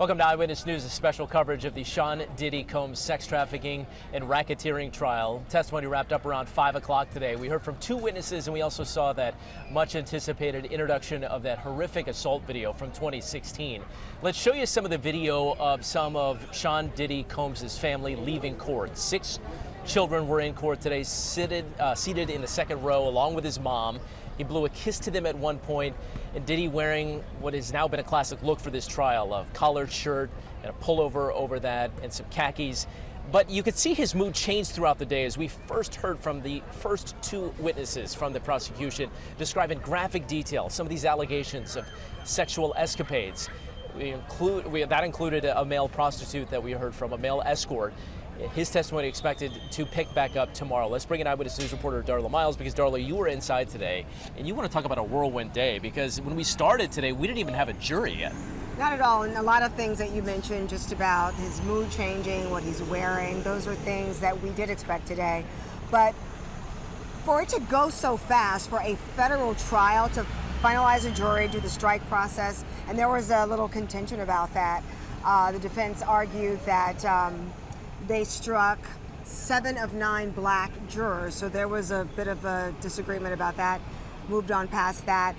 Welcome to Eyewitness News, a special coverage of the Sean Diddy Combs sex trafficking and racketeering trial. Testimony wrapped up around 5 o'clock today. We heard from 2 witnesses, and we also saw that much anticipated introduction of that horrific assault video from 2016. Let's show you some of the video of some of Sean Diddy Combs' family leaving court. 6 children were in court today, seated in the second row along with his mom. He blew a kiss to them at one point, and Diddy wearing what has now been a classic look for this trial, a collared shirt and a pullover over that and some khakis. But you could see his mood change throughout the day as we first heard from the first 2 witnesses from the prosecution describing graphic detail some of these allegations of sexual escapades. That included a male prostitute that we heard from, a male escort. His testimony expected to pick back up tomorrow. Let's bring in Eyewitness News reporter Darla Miles, because Darla, you were inside today, and you want to talk about a whirlwind day, because when we started today, we didn't even have a jury yet. Not at all, and a lot of things that you mentioned just about his mood changing, what he's wearing, those are things that we did expect today. But for it to go so fast, for a federal trial to finalize a jury, do the strike process, and there was a little contention about that. The defense argued that they struck 7 of 9 black jurors, so there was a bit of a disagreement about that. Moved on past that.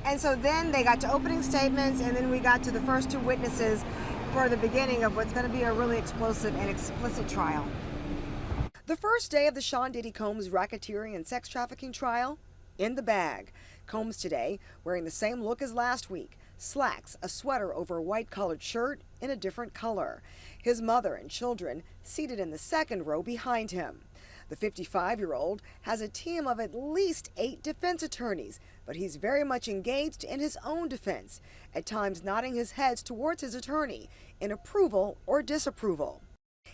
And so then they got to opening statements, and then we got to the first 2 witnesses for the beginning of what's going to be a really explosive and explicit trial. The first day of the Sean Diddy Combs racketeering and sex trafficking trial in the bag. Combs today wearing the same look as last week. Slacks, a sweater over a white collared shirt in a different color. His mother and children seated in the second row behind him. The 55-year-old has a team of at least 8 defense attorneys, but he's very much engaged in his own defense, at times nodding his head towards his attorney in approval or disapproval.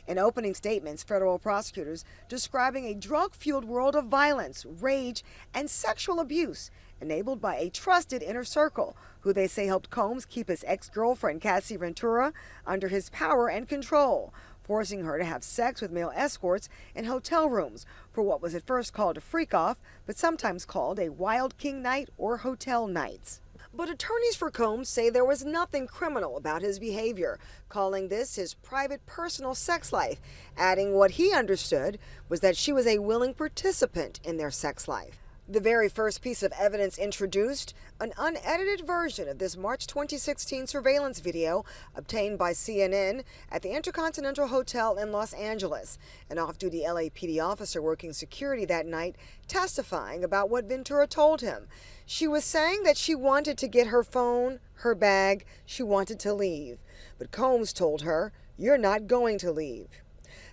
In opening statements, federal prosecutors describing a drug-fueled world of violence, rage, and sexual abuse enabled by a trusted inner circle who they say helped Combs keep his ex-girlfriend Cassie Ventura under his power and control, forcing her to have sex with male escorts in hotel rooms for what was at first called a freak-off, but sometimes called a wild king night or hotel nights. But attorneys for Combs say there was nothing criminal about his behavior, calling this his private, personal sex life, adding what he understood was that she was a willing participant in their sex life. The very first piece of evidence introduced, an unedited version of this March 2016 surveillance video obtained by CNN at the Intercontinental Hotel in Los Angeles. An off-duty LAPD officer working security that night testifying about what Ventura told him. She was saying that she wanted to get her phone, her bag, she wanted to leave. But Combs told her, "You're not going to leave."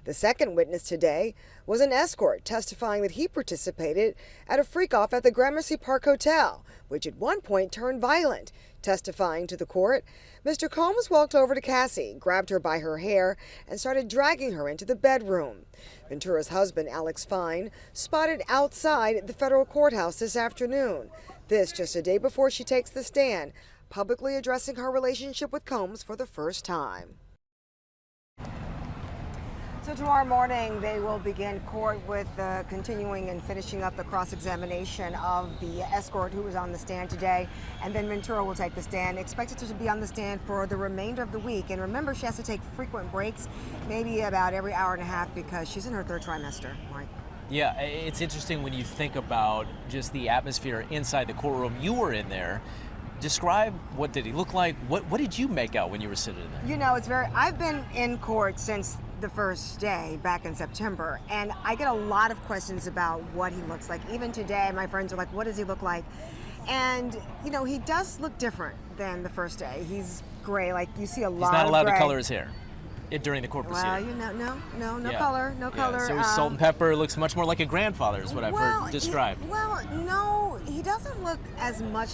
The second witness today was an escort testifying that he participated at a freak-off at the Gramercy Park Hotel, which at one point turned violent. Testifying to the court, Mr. Combs walked over to Cassie, grabbed her by her hair, and started dragging her into the bedroom. Ventura's husband, Alex Fine, spotted outside the federal courthouse this afternoon. This just a day before she takes the stand, publicly addressing her relationship with Combs for the first time. So tomorrow morning, they will begin court with continuing and finishing up the cross-examination of the escort who was on the stand today. And then Ventura will take the stand, expected to be on the stand for the remainder of the week. And remember, she has to take frequent breaks, maybe about every hour and a half, because she's in her 3rd trimester. Right? Yeah, it's interesting when you think about just the atmosphere inside the courtroom. You were in there. Describe, what did he look like? What did you make out when you were sitting in there? You know, I've been in court since the first day back in September, and I get a lot of questions about what he looks like. Even today, my friends are like, what does he look like? And, you know, he does look different than the first day. He's gray, like you see a lot of gray. He's not allowed to color his hair during the court proceeding. Well, you know, no color, no color. So he's salt and pepper, looks much more like a grandfather is what I've heard described. No, he doesn't look as much.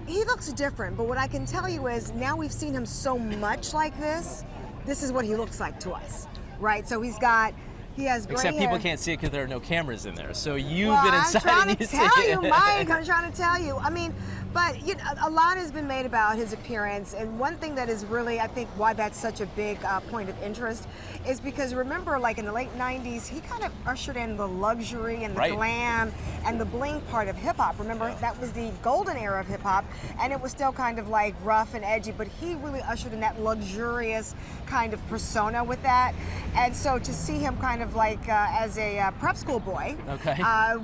He looks different, but what I can tell you is now we've seen him so much like this is what he looks like to us, right? So he's got He has gray Except hair. people can't see it because there are no cameras in there. So you've Well, been inside I'm and trying to you see tell it. you, Mike. I'm trying to tell you. I mean, but you know, a lot has been made about his appearance, and one thing that is really, I think, why that's such a big point of interest is because remember, like in the late '90s, he kind of ushered in the luxury and the glam and the bling part of hip hop. Remember, that was the golden era of hip hop, and it was still kind of like rough and edgy, but he really ushered in that luxurious kind of persona with that. And so to see him kind of like as a prep school boy,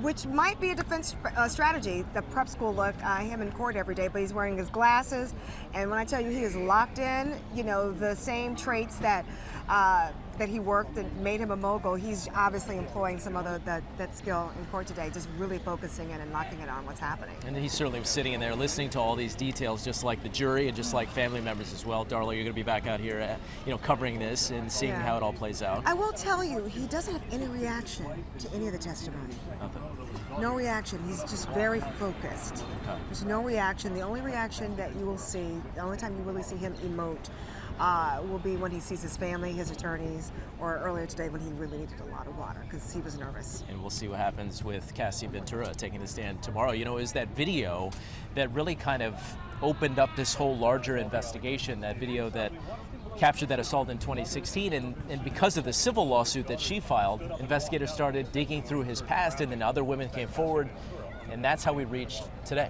which might be a defense strategy, the prep school look, him in court every day, but he's wearing his glasses. And when I tell you he is locked in, you know, the same traits that that he worked and made him a mogul, he's obviously employing some other that skill in court today, just really focusing in and locking it on what's happening. And he certainly was sitting in there listening to all these details, just like the jury and just like family members as well. Darla, you're going to be back out here, you know, covering this and seeing how it all plays out. I will tell you, he doesn't have any reaction to any of the testimony. Nothing. No reaction. He's just very focused. There's no reaction. The only reaction that you will see, the only time you really see him emote, will be when he sees his family, his attorneys, or earlier today when he really needed a lot of water because he was nervous. And we'll see what happens with Cassie Ventura taking the stand tomorrow. You know, is that video that really kind of opened up this whole larger investigation, that video that captured that assault in 2016, and because of the civil lawsuit that she filed, investigators started digging through his past, and then other women came forward, and that's how we reached today.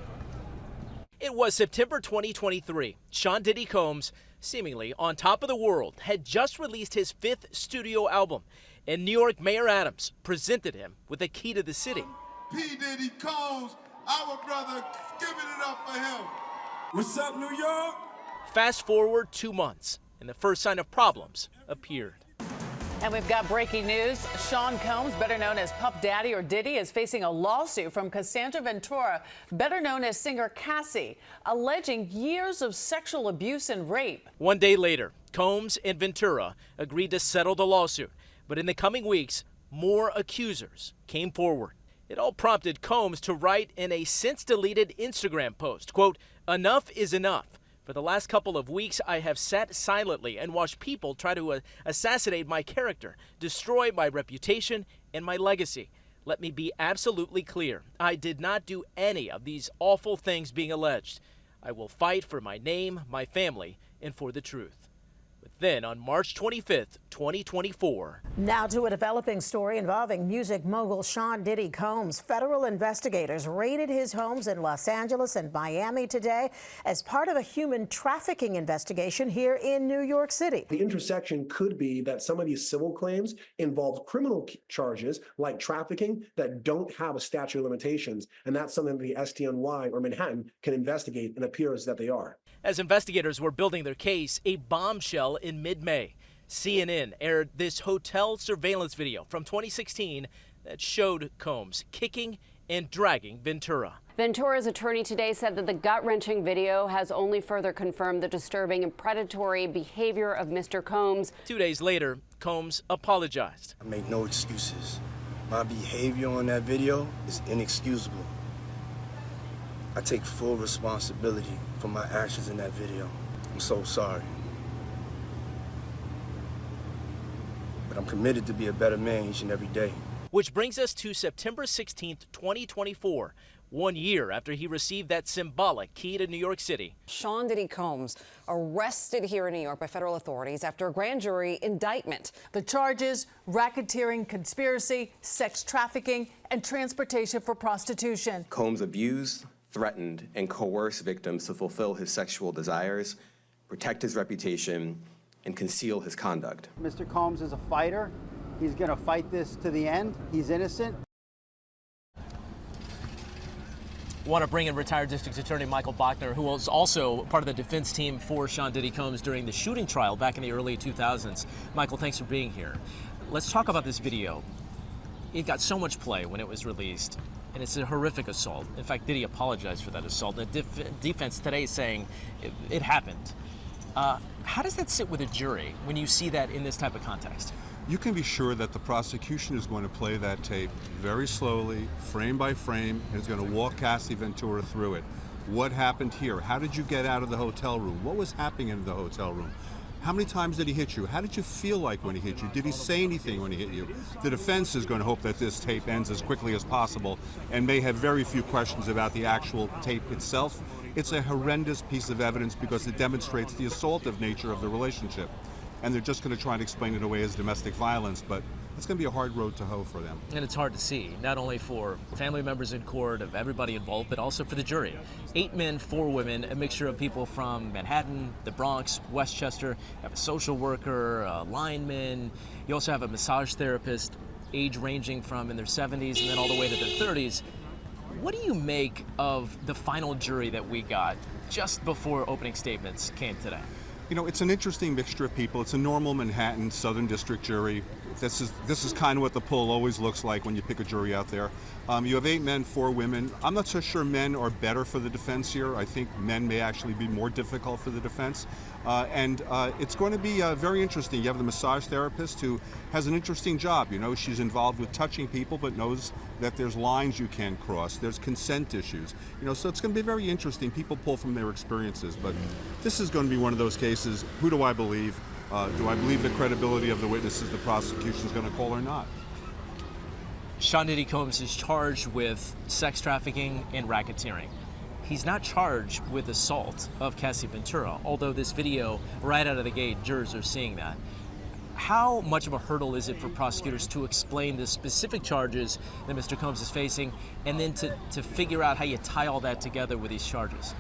It was September 2023. Sean Diddy Combs, seemingly on top of the world, had just released his 5th studio album, and New York Mayor Adams presented him with a key to the city. P. Diddy Combs, our brother, giving it up for him. What's up, New York? Fast forward 2 months, and the first sign of problems appeared. And we've got breaking news. Sean Combs, better known as Puff Daddy or Diddy, is facing a lawsuit from Cassie Ventura, better known as singer Cassie, alleging years of sexual abuse and rape. 1 day later, Combs and Ventura agreed to settle the lawsuit. But in the coming weeks, more accusers came forward. It all prompted Combs to write in a since-deleted Instagram post, quote, "Enough is enough. For the last couple of weeks, I have sat silently and watched people try to assassinate my character, destroy my reputation and my legacy. Let me be absolutely clear. I did not do any of these awful things being alleged. I will fight for my name, my family, and for the truth." But then on March 25th, 2024. Now to a developing story involving music mogul Sean Diddy Combs. Federal investigators raided his homes in Los Angeles and Miami today as part of a human trafficking investigation here in New York City. The intersection could be that some of these civil claims involve criminal charges like trafficking that don't have a statute of limitations, and that's something that the SDNY or Manhattan can investigate, and appears that they are. As investigators were building their case, a bombshell in mid-May. CNN aired this hotel surveillance video from 2016 that showed Combs kicking and dragging Ventura. Ventura's attorney today said that the gut-wrenching video has only further confirmed the disturbing and predatory behavior of Mr. Combs. 2 days later, Combs apologized. I make no excuses. My behavior on that video is inexcusable. I take full responsibility for my actions in that video. I'm so sorry. But I'm committed to be a better man each and every day. Which brings us to September 16th, 2024, 1 year after he received that symbolic key to New York City. Sean Diddy Combs arrested here in New York by federal authorities after a grand jury indictment. The charges: racketeering, conspiracy, sex trafficking, and transportation for prostitution. Combs abused, threatened, and coerced victims to fulfill his sexual desires, protect his reputation, and conceal his conduct. Mr. Combs is a fighter. He's going to fight this to the end. He's innocent. Want to bring in retired District Attorney Michael Bachner, who was also part of the defense team for Sean Diddy Combs during the shooting trial back in the early 2000s. Michael, thanks for being here. Let's talk about this video. It got so much play when it was released, and it's a horrific assault. In fact, Diddy apologized for that assault. The defense today is saying it happened. How does that sit with a jury when you see that in this type of context? You can be sure that the prosecution is going to play that tape very slowly, frame by frame, and is going to walk Cassie Ventura through it. What happened here? How did you get out of the hotel room? What was happening in the hotel room? How many times did he hit you? How did you feel like when he hit you? Did he say anything when he hit you? The defense is going to hope that this tape ends as quickly as possible and may have very few questions about the actual tape itself. It's a horrendous piece of evidence because it demonstrates the assaultive nature of the relationship. And they're just going to try and explain it away as domestic violence, but it's going to be a hard road to hoe for them. And it's hard to see, not only for family members in court, of everybody involved, but also for the jury. 8 men, 4 women, a mixture of people from Manhattan, the Bronx, Westchester. You have a social worker, a lineman. You also have a massage therapist, age ranging from in their 70s and then all the way to their 30s. What do you make of the final jury that we got just before opening statements came today? You know, it's an interesting mixture of people. It's a normal Manhattan Southern District jury. This is kind of what the poll always looks like when you pick a jury out there. You have 8 men, 4 women. I'm not so sure men are better for the defense here. I think men may actually be more difficult for the defense. And it's going to be very interesting. You have the massage therapist who has an interesting job. You know, she's involved with touching people, but knows that there's lines you can't cross. There's consent issues. You know, so it's going to be very interesting. People pull from their experiences, but this is going to be one of those cases. Who do I believe? Do I believe the credibility of the witnesses the prosecution is going to call or not? Sean Diddy Combs is charged with sex trafficking and racketeering. He's not charged with assault of Cassie Ventura, although this video, right out of the gate, jurors are seeing that. How much of a hurdle is it for prosecutors to explain the specific charges that Mr. Combs is facing, and then to figure out how you tie all that together with these charges?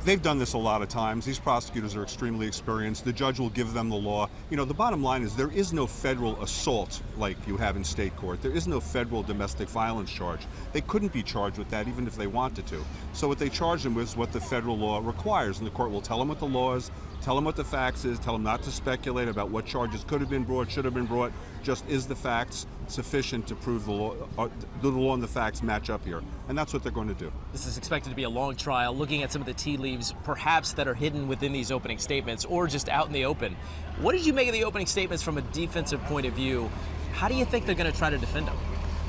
They've done this a lot of times. These prosecutors are extremely experienced. The judge will give them the law. You know, the bottom line is there is no federal assault like you have in state court. There is no federal domestic violence charge. They couldn't be charged with that even if they wanted to. So what they charge them with is what the federal law requires, and the court will tell them what the law is, tell them what the facts is, tell them not to speculate about what charges could have been brought, should have been brought. Just is the facts sufficient to prove the law and the facts match up here? And that's what they're going to do. This is expected to be a long trial, looking at some of the tea leaves, perhaps that are hidden within these opening statements or just out in the open. What did you make of the opening statements from a defensive point of view? How do you think they're going to try to defend them?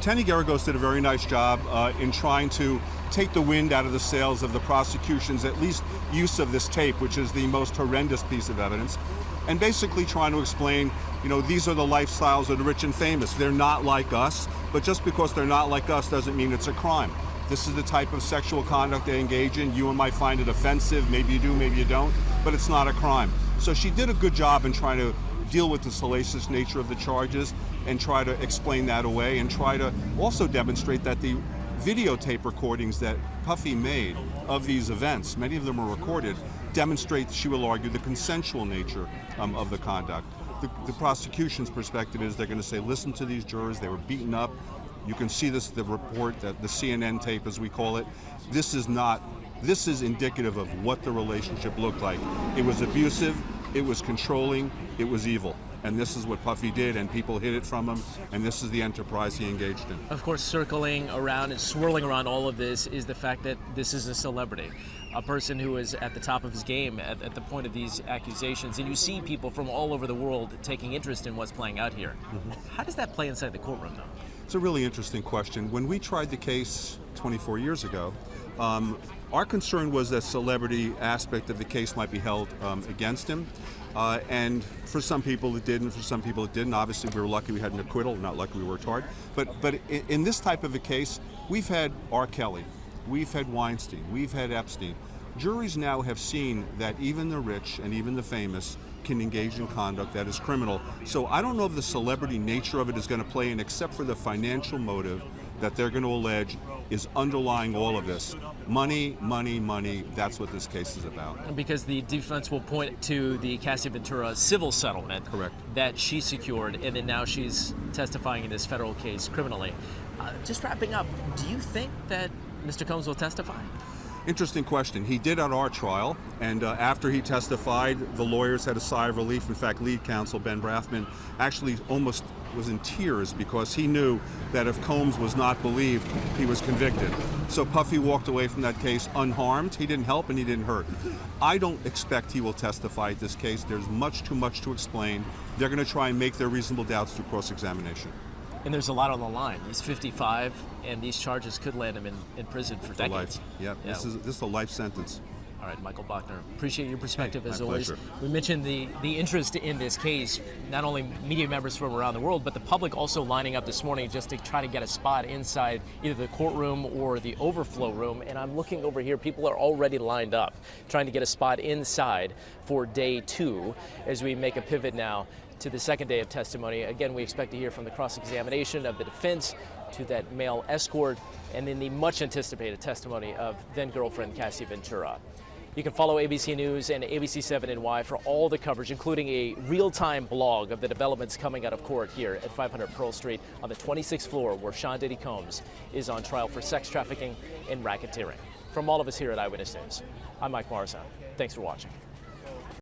Tenny Garagos did a very nice job in trying to take the wind out of the sails of the prosecution's at least use of this tape, which is the most horrendous piece of evidence, and basically trying to explain, you know, these are the lifestyles of the rich and famous. They're not like us, but just because they're not like us doesn't mean it's a crime. This is the type of sexual conduct they engage in. You might find it offensive, maybe you do, maybe you don't, but it's not a crime. So she did a good job in trying to deal with the salacious nature of the charges and try to explain that away and try to also demonstrate that the videotape recordings that Puffy made of these events, many of them were recorded, demonstrate, she will argue, the consensual nature of the conduct. The prosecution's perspective is they're going to say, listen to these jurors, they were beaten up. You can see this, the report, the CNN tape as we call it. This is indicative of what the relationship looked like. It was abusive, it was controlling, it was evil. And this is what Puffy did, and people hid it from him, and this is the enterprise he engaged in. Of course, circling around and swirling around all of this is the fact that this is a celebrity, a person who is at the top of his game at the point of these accusations, and you see people from all over the world taking interest in what's playing out here. How does that play inside the courtroom, though? It's a really interesting question. When we tried the case 24 years ago, our concern was that celebrity aspect of the case might be held against him. And for some people it did, and for some people it didn't. Obviously, we were lucky we had an acquittal, not lucky we worked hard. But in this type of a case, we've had R. Kelly, we've had Weinstein, we've had Epstein. Juries now have seen that even the rich and even the famous can engage in conduct that is criminal. So I don't know if the celebrity nature of it is going to play in, except for the financial motive that they're going to allege is underlying all of this. Money, money, money, that's what this case is about. Because the defense will point to the Cassie Ventura civil settlement. Correct. That she secured, and then now she's testifying in this federal case criminally. Just wrapping up, do you think that Mr. Combs will testify? Interesting question. He did at our trial, and after he testified, the lawyers had a sigh of relief. In fact, lead counsel Ben Brathman actually almost was in tears because he knew that if Combs was not believed, he was convicted. So Puffy walked away from that case unharmed. He didn't help and he didn't hurt. I don't expect he will testify at this case. There's much too much to explain. They're going to try and make their reasonable doubts through cross-examination. And there's a lot on the line. He's 55, and these charges could land him in prison for decades. Life. Yep. Yeah. This is a life sentence. All right, Michael Bachner, appreciate your perspective as My always. pleasure. We mentioned the interest in this case, not only media members from around the world, but the public also lining up this morning just to try to get a spot inside either the courtroom or the overflow room. And I'm looking over here, people are already lined up trying to get a spot inside for day 2 as we make a pivot now to the second day of testimony. Again, we expect to hear from the cross-examination of the defense, to that male escort, and then the much anticipated testimony of then-girlfriend Cassie Ventura. You can follow ABC News and ABC7NY for all the coverage, including a real-time blog of the developments coming out of court here at 500 Pearl Street on the 26th floor where Sean Diddy Combs is on trial for sex trafficking and racketeering. From all of us here at Eyewitness News, I'm Mike Marza. Thanks for watching.